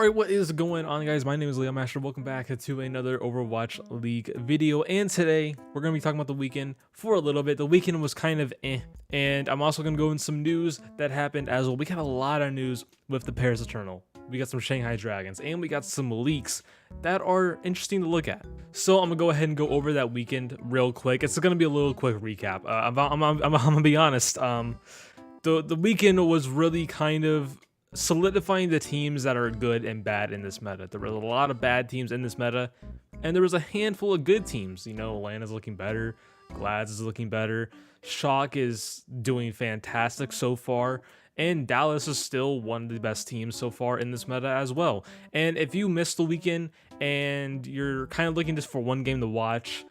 Alright, what is going on, guys? My name is Leo Master. Welcome back to another Overwatch League video. And today, we're going to be talking about the weekend for a little bit. The weekend was kind of and I'm also going to go in some news that happened as well. We got a lot of news with the Paris Eternal. We got some Shanghai Dragons, and we got some leaks that are interesting to look at. So I'm going to go ahead and go over that weekend real quick. It's going to be a little quick recap. I'm going to be honest. The weekend was really kind of solidifying the teams that are good and bad in this meta. There were a lot of bad teams in this meta, and there was a handful of good teams. You know, Atlanta's looking better, Glads is looking better, Shock is doing fantastic so far, and Dallas is still one of the best teams so far in this meta as well. And if you missed the weekend and you're kind of looking just for one game to watch,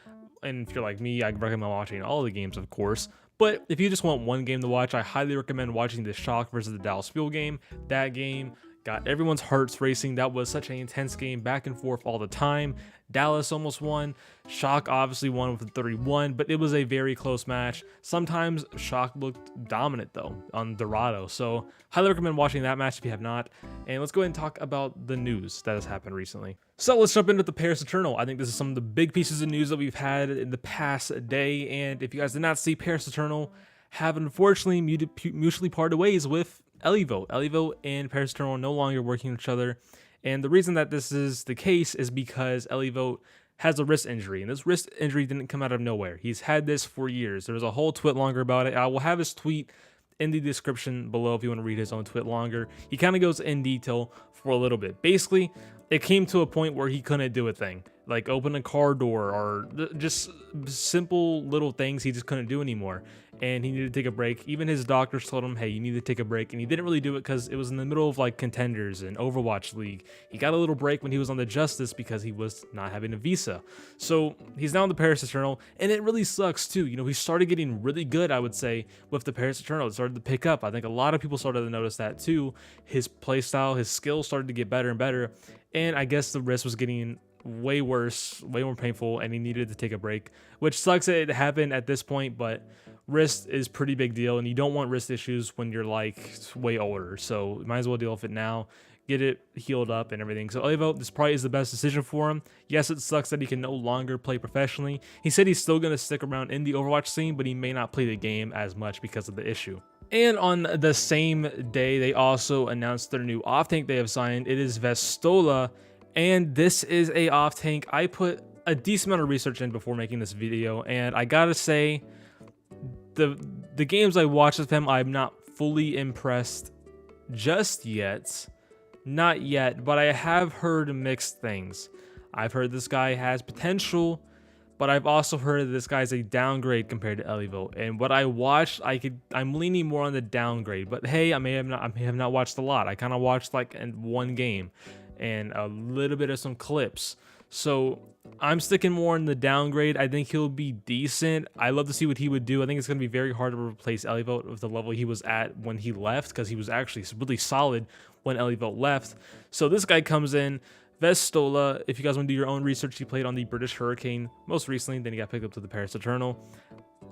and if you're like me, I'd recommend watching all the games, of course. But if you just want one game to watch, I highly recommend watching the Shock versus the Dallas Fuel game. That game got everyone's hearts racing. That was such an intense game, back and forth all the time. Dallas almost won. Shock obviously won with a 31, but it was a very close match. Sometimes Shock looked dominant though on Dorado. So highly recommend watching that match if you have not. And let's go ahead and talk about the news that has happened recently. So let's jump into the Paris Eternal. I think this is some of the big pieces of news that we've had in the past day. And if you guys did not see, Paris Eternal have unfortunately mutually parted ways with Elivo. Elivo and Paris Eternal are no longer working with each other. And the reason that this is the case is because Elivo has a wrist injury, and this wrist injury didn't come out of nowhere. He's had this for years. There was a whole tweet longer about it. I will have his tweet in the description below if you want to read his own tweet longer. He kind of goes in detail for a little bit. Basically, it came to a point where he couldn't do a thing, like open a car door or just simple little things he just couldn't do anymore. And he needed to take a break. Even his doctors told him, hey, you need to take a break. And he didn't really do it because it was in the middle of like contenders and Overwatch League. He got a little break when he was on the Justice because he was not having a visa. So he's now in the Paris Eternal, and it really sucks too. You know, he started getting really good, I would say, with the Paris Eternal. It started to pick up. I think a lot of people started to notice that too. His playstyle, his skills started to get better and better. And I guess the wrist was getting way worse, way more painful, and he needed to take a break, which sucks that it happened at this point, but wrist is pretty big deal, and you don't want wrist issues when you're like way older, so you might as well deal with it now, get it healed up and everything. So Elivo, this probably is the best decision for him. Yes, it sucks that he can no longer play professionally. He said he's still going to stick around in the Overwatch scene, but he may not play the game as much because of the issue. And on the same day, they also announced their new off-tank they have signed. It is Vestola, and this is a off-tank I put a decent amount of research in before making this video, and I gotta say, the games I watched of him, I'm not fully impressed just yet. Not yet, but I have heard mixed things. I've heard this guy has potential, but I've also heard that this guy's a downgrade compared to Elivo. And what I watched, I'm leaning more on the downgrade. But hey, I may have not watched a lot. I kind of watched like in one game and a little bit of some clips. So I'm sticking more in the downgrade. I think he'll be decent. I love to see what he would do. I think it's going to be very hard to replace Elivo with the level he was at when he left, because he was actually really solid when Elivo left. So this guy comes in, Vestola. If you guys want to do your own research, he played on the British Hurricane most recently, then he got picked up to the Paris Eternal.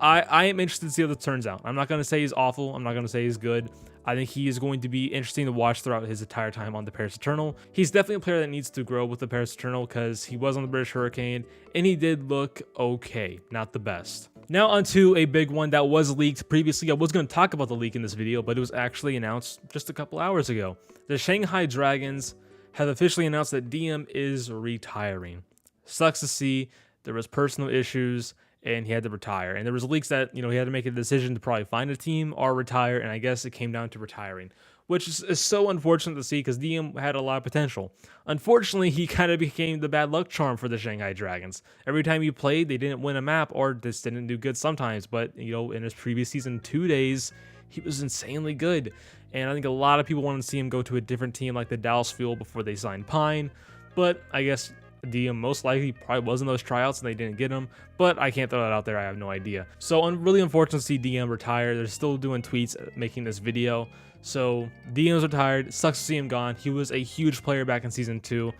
I am interested to see how this turns out. I'm not going to say he's awful. I'm not going to say he's good. I think he is going to be interesting to watch throughout his entire time on the Paris Eternal. He's definitely a player that needs to grow with the Paris Eternal because he was on the British Hurricane and he did look okay, not the best. Now onto a big one that was leaked previously. I was going to talk about the leak in this video, but it was actually announced just a couple hours ago. The Shanghai Dragons have officially announced that Diem is retiring. Sucks to see. There was personal issues and he had to retire. And there was leaks that, you know, he had to make a decision to probably find a team or retire, and I guess it came down to retiring, which is so unfortunate to see because Diem had a lot of potential. Unfortunately, he kind of became the bad luck charm for the Shanghai Dragons. Every time he played, they didn't win a map or just didn't do good sometimes, but, you know, in his previous season, 2 days, he was insanely good. And I think a lot of people wanted to see him go to a different team like the Dallas Fuel before they signed Pine, but I guess Diem most likely probably was in those tryouts and they didn't get him, but I can't throw that out there. I have no idea. So really unfortunate to see Diem retire. They're still doing tweets making this video. So Diem's retired. Sucks to see him gone. He was a huge player back in season 2,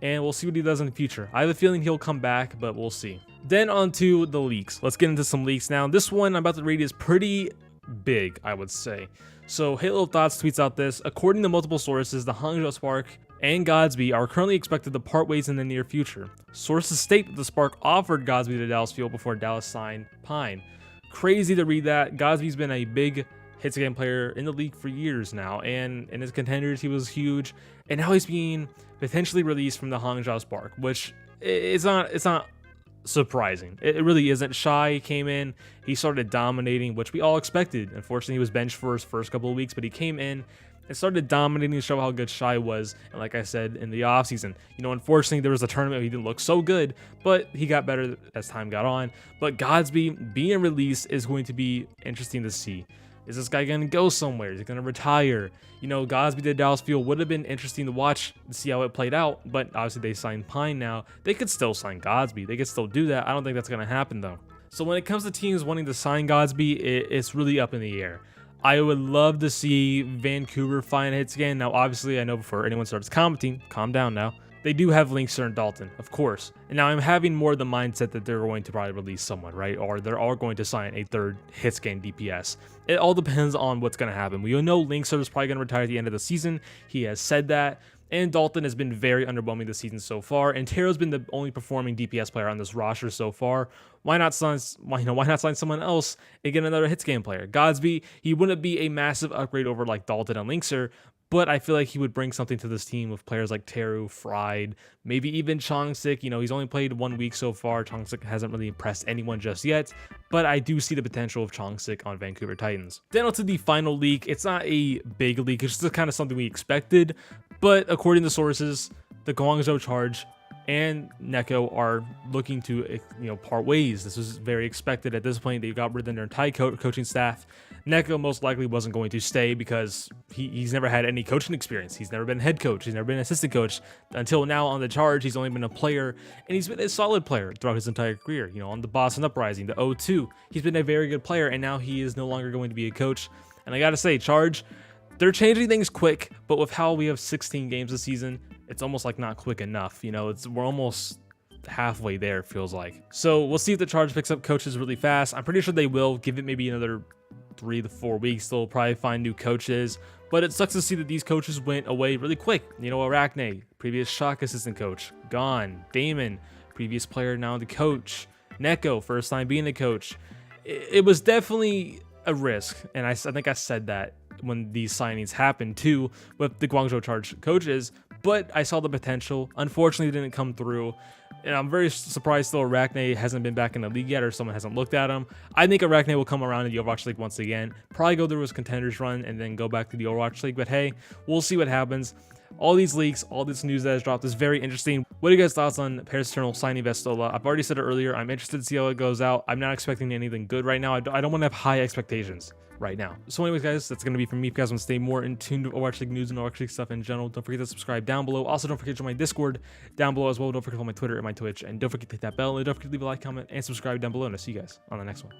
and we'll see what he does in the future. I have a feeling he'll come back, but we'll see. Then on to the leaks. Let's get into some leaks now. This one I'm about to read is pretty big, I would say. So Halo Thoughts tweets out this: according to multiple sources, the Hangzhou Spark and Godsby are currently expected to part ways in the near future. Sources state that the Spark offered Godsby to Dallas Fuel before Dallas signed Pine. Crazy to read that. Godsby's been a big hits game player in the league for years now, and in his contenders he was huge, and now he's being potentially released from the Hangzhou Spark, which it's not surprising. It really isn't. Shy came in, he started dominating, which we all expected. Unfortunately, he was benched for his first couple of weeks, but he came in and started dominating to show how good Shy was. And like I said, in the offseason, unfortunately there was a tournament where he didn't look so good, but he got better as time got on. But Godsby being released is going to be interesting to see. Is this guy going to go somewhere? Is he going to retire? Godsby to Dallas Fuel would have been interesting to watch to see how it played out, but obviously they signed Pine now. They could still sign Godsby. They could still do that. I don't think that's going to happen though. So when it comes to teams wanting to sign Godsby, it's really up in the air. I would love to see Vancouver find hits again. Now, obviously, I know before anyone starts commenting, calm down now. They do have Linkster and Dalton, of course. And now I'm having more the mindset that they're going to probably release someone, right? Or they're all going to sign a third hits game DPS. It all depends on what's going to happen. We all know Linkster is probably going to retire at the end of the season. He has said that. And Dalton has been very underwhelming this season so far. And Tero's been the only performing DPS player on this roster so far. Why not sign someone else and get another hits game player? Godsby, he wouldn't be a massive upgrade over like Dalton and Linkster, but I feel like he would bring something to this team with players like Teru, Fried, maybe even Chongsik. He's only played 1 week so far. Chongsik hasn't really impressed anyone just yet, but I do see the potential of Chongsik on Vancouver Titans. Then on to the final leak. It's not a big leak. It's just kind of something we expected, but according to sources, the Guangzhou Charge and Neko are looking to part ways. This was very expected at this point. They got rid of their entire coaching staff. Neko most likely wasn't going to stay because he's never had any coaching experience. He's never been head coach. He's never been assistant coach. Until now on the Charge, he's only been a player, and he's been a solid player throughout his entire career. On the Boston Uprising, the O2, he's been a very good player, and now he is no longer going to be a coach. And I gotta say, Charge, they're changing things quick, but with how we have 16 games this season, it's almost like not quick enough. We're almost halfway there, it feels like. So we'll see if the Charge picks up coaches really fast. I'm pretty sure they will. Give it maybe another 3 to 4 weeks. They'll probably find new coaches, but it sucks to see that these coaches went away really quick. Arachne, previous Shock assistant coach, gone. Damon, previous player, now the coach. Neko, first time being the coach. It was definitely a risk, and I think I said that when these signings happened too with the Guangzhou Charge coaches, but I saw the potential. Unfortunately, it didn't come through, and I'm very surprised still Arachne hasn't been back in the league yet, or someone hasn't looked at him. I think Arachne will come around in the Overwatch League once again, probably go through his contenders run and then go back to the Overwatch League, but hey, we'll see what happens. All these leaks, all this news that has dropped is very interesting. What are you guys' thoughts on Paris Eternal signing Vestola? I've already said it earlier. I'm interested to see how it goes out. I'm not expecting anything good right now. I don't want to have high expectations right now. So anyways, guys, that's going to be from me. If you guys want to stay more in tune with Overwatch League news and Overwatch League stuff in general, don't forget to subscribe down below. Also, don't forget to join my Discord down below as well. Don't forget to follow my Twitter and my Twitch. And don't forget to hit that bell. And don't forget to leave a like, comment, and subscribe down below. And I'll see you guys on the next one.